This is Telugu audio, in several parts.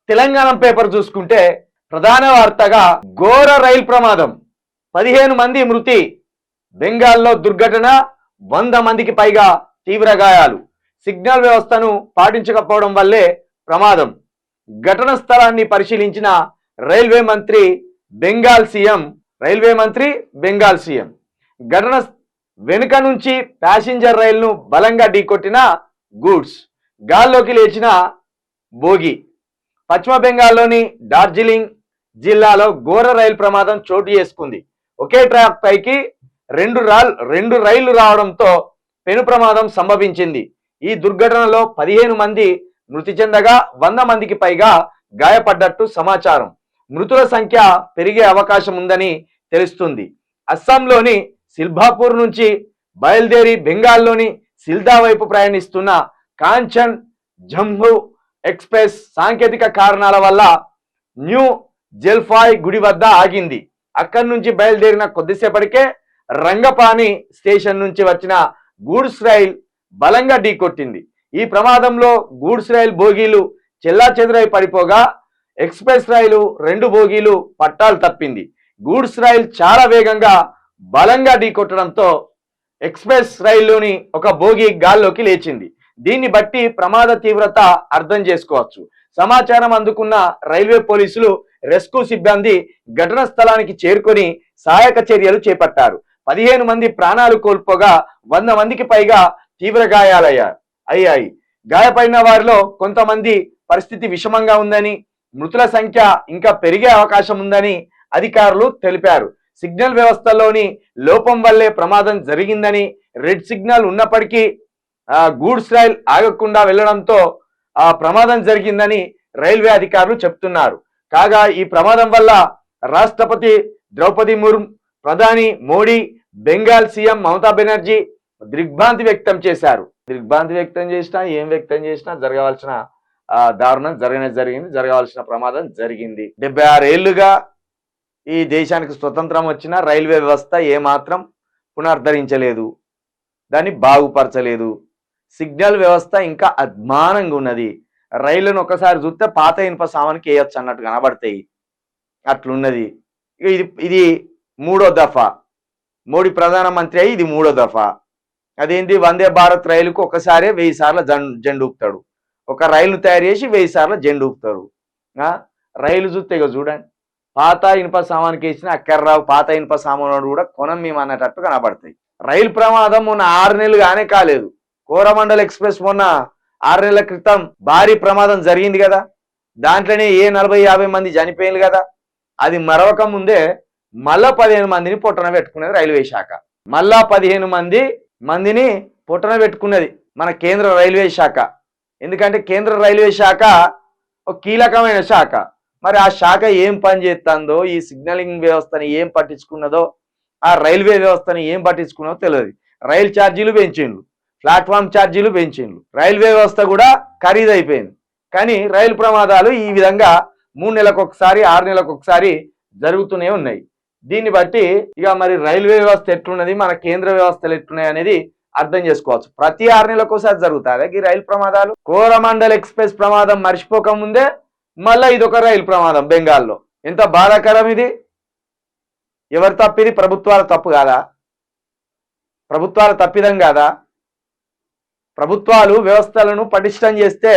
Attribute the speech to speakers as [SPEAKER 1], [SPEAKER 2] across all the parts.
[SPEAKER 1] తెలంగాణ పేపర్ చూసుకుంటే ప్రధాన వార్తగా ఘోర రైలు ప్రమాదం, 15 మంది మృతి, బెంగాల్లో దుర్ఘటన, 100 మందికి పైగా తీవ్ర గాయాలు, సిగ్నల్ వ్యవస్థను పాటించకపోవడం వల్లే ప్రమాదం. ఘటన స్థలాన్ని పరిశీలించిన రైల్వే మంత్రి బెంగాల్ సీఎం ఘటన వెనుక నుంచి ప్యాసింజర్ రైలును బలంగా ఢీకొట్టిన గూడ్స్, గాల్లోకి లేచిన బోగి. పశ్చిమ బెంగాల్లోని డార్జిలింగ్ జిల్లాలో ఘోర రైలు ప్రమాదం చోటు చేసుకుంది. ఒకే ట్రాక్ పైకి రెండు రైళ్లు రావడంతో పెను ప్రమాదం సంభవించింది. ఈ దుర్ఘటనలో 15 మంది మృతి చెందగా 100 మందికి పైగా గాయపడ్డట్టు సమాచారం. మృతుల సంఖ్య పెరిగే అవకాశం ఉందని తెలుస్తుంది. అస్సాంలోని సిల్భాపూర్ నుంచి బయలుదేరి బెంగాల్లోని సిల్దా వైపు ప్రయాణిస్తున్న కాంచన్ జంబూ ఎక్స్ప్రెస్ సాంకేతిక కారణాల వల్ల న్యూ జల్పాయ్ గుడి వద్ద ఆగింది. అక్కడి నుంచి బయలుదేరిన కొద్దిసేపటికే రంగపాని స్టేషన్ నుంచి వచ్చిన గూడ్స్ రైల్ బలంగా ఢీకొట్టింది. ఈ ప్రమాదంలో గూడ్స్ రైల్ బోగీలు చెల్లాచెదురై పడిపోగా ఎక్స్ప్రెస్ రైలు 2 బోగీలు పట్టాలు తప్పింది. గూడ్స్ రైల్ చాలా వేగంగా బలంగా ఢీకొట్టడంతో ఎక్స్ప్రెస్ రైల్లోని ఒక బోగి గాల్లోకి లేచింది. దీన్ని బట్టి ప్రమాద తీవ్రత అర్థం చేసుకోవచ్చు. సమాచారం అందుకున్న రైల్వే పోలీసులు, రెస్క్యూ సిబ్బంది ఘటన స్థలానికి చేరుకొని సహాయక చర్యలు చేపట్టారు. 15 మంది ప్రాణాలు కోల్పోగా 100 మందికి పైగా తీవ్ర గాయాలయ్యాయి. గాయపడిన వారిలో కొంతమంది పరిస్థితి విషమంగా ఉందని, మృతుల సంఖ్య ఇంకా పెరిగే అవకాశం ఉందని అధికారులు తెలిపారు. సిగ్నల్ వ్యవస్థలోని లోపం వల్లే ప్రమాదం జరిగిందని, రెడ్ సిగ్నల్ ఉన్నప్పటికీ గూడ్స్ రైల్ ఆగకుండా వెళ్లడంతో ప్రమాదం జరిగిందని రైల్వే అధికారులు చెప్తున్నారు. కాగా ఈ ప్రమాదం వల్ల రాష్ట్రపతి ద్రౌపది ముర్ము, ప్రధాని మోడీ, బెంగాల్ సీఎం మమతా బెనర్జీ దిగ్భ్రాంతి వ్యక్తం చేశారు. దిగ్భ్రాంతి వ్యక్తం చేసినా జరగవలసిన దారుణం జరిగింది, జరగవలసిన ప్రమాదం జరిగింది. 76 ఏళ్లుగా ఈ దేశానికి స్వతంత్రం వచ్చిన రైల్వే వ్యవస్థ ఏమాత్రం పునరుద్ధరించలేదు, దాన్ని బాగుపరచలేదు. సిగ్నల్ వ్యవస్థ ఇంకా అద్మానంగా ఉన్నది. రైళ్లను ఒకసారి చూస్తే పాత ఇనుప సామానికి వేయొచ్చు అన్నట్టు కనబడతాయి, అట్లున్నది. ఇది 3వ దఫా మోడీ ప్రధానమంత్రి అయ్యి, ఇది 3వ దఫా. అదేంటి, వందే భారత్ రైలుకు ఒకసారి 1000 సార్లు జెండు ఊపుతాడు. ఒక రైలు తయారు చేసి 1000 సార్లు జెండు ఊపుతాడు. రైలు చూస్తే ఇక చూడండి, పాత ఇనుప సామానికి వేసిన అక్కర్రావు పాత ఇనుప సామాను కూడా కొనం మేము అన్నట్టు కనబడతాయి. రైలు ప్రమాదం మొన్న 6 నెలలు గానే కాలేదు. కోరమండల్ ఎక్స్ప్రెస్ మొన్న 6 నెలల క్రితం భారీ ప్రమాదం జరిగింది కదా, దాంట్లోనే 40-50 మంది చనిపోయింది కదా. అది మరొక ముందే మళ్ళా 15 మందిని పొట్టన పెట్టుకున్నది రైల్వే శాఖ. మళ్ళా 15 మందిని పొట్టన పెట్టుకున్నది మన కేంద్ర రైల్వే శాఖ. ఎందుకంటే కేంద్ర రైల్వే శాఖ ఒక కీలకమైన శాఖ. మరి ఆ శాఖ ఏం పని చేస్తుందో, ఈ సిగ్నలింగ్ వ్యవస్థని ఏం పట్టించుకున్నదో, ఆ రైల్వే వ్యవస్థని ఏం పట్టించుకున్నదో తెలియదు. రైలు ఛార్జీలు పెంచిండ్రు, ప్లాట్ఫామ్ ఛార్జీలు పెంచిండ్రు, రైల్వే వ్యవస్థ కూడా ఖరీదైపోయింది. కానీ రైలు ప్రమాదాలు ఈ విధంగా 3 నెలలకు ఒకసారి 6 నెలలకు ఒకసారి జరుగుతూనే ఉన్నాయి. దీన్ని బట్టి ఇక మరి రైల్వే వ్యవస్థ ఎట్లున్నది, మన కేంద్ర వ్యవస్థలు ఎట్లున్నాయి అనేది అర్థం చేసుకోవచ్చు. ప్రతి 6 నెలలకు ఒకసారి జరుగుతాయి ఈ రైలు ప్రమాదాలు. కోరమండల్ ఎక్స్ప్రెస్ ప్రమాదం మర్చిపోక ముందే మళ్ళీ ఇదొక రైలు ప్రమాదం బెంగాల్లో. ఎంత బాధాకరం ఇది. ఎవరు తప్పిది? ప్రభుత్వాల తప్పు కాదా? ప్రభుత్వాల తప్పిదం కాదా? ప్రభుత్వాలు వ్యవస్థలను పటిష్టం చేస్తే,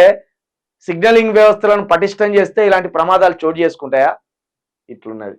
[SPEAKER 1] సిగ్నలింగ్ వ్యవస్థలను పటిష్టం చేస్తే ఇలాంటి ప్రమాదాలు చోటు చేసుకుంటాయా? ఇట్లున్నది.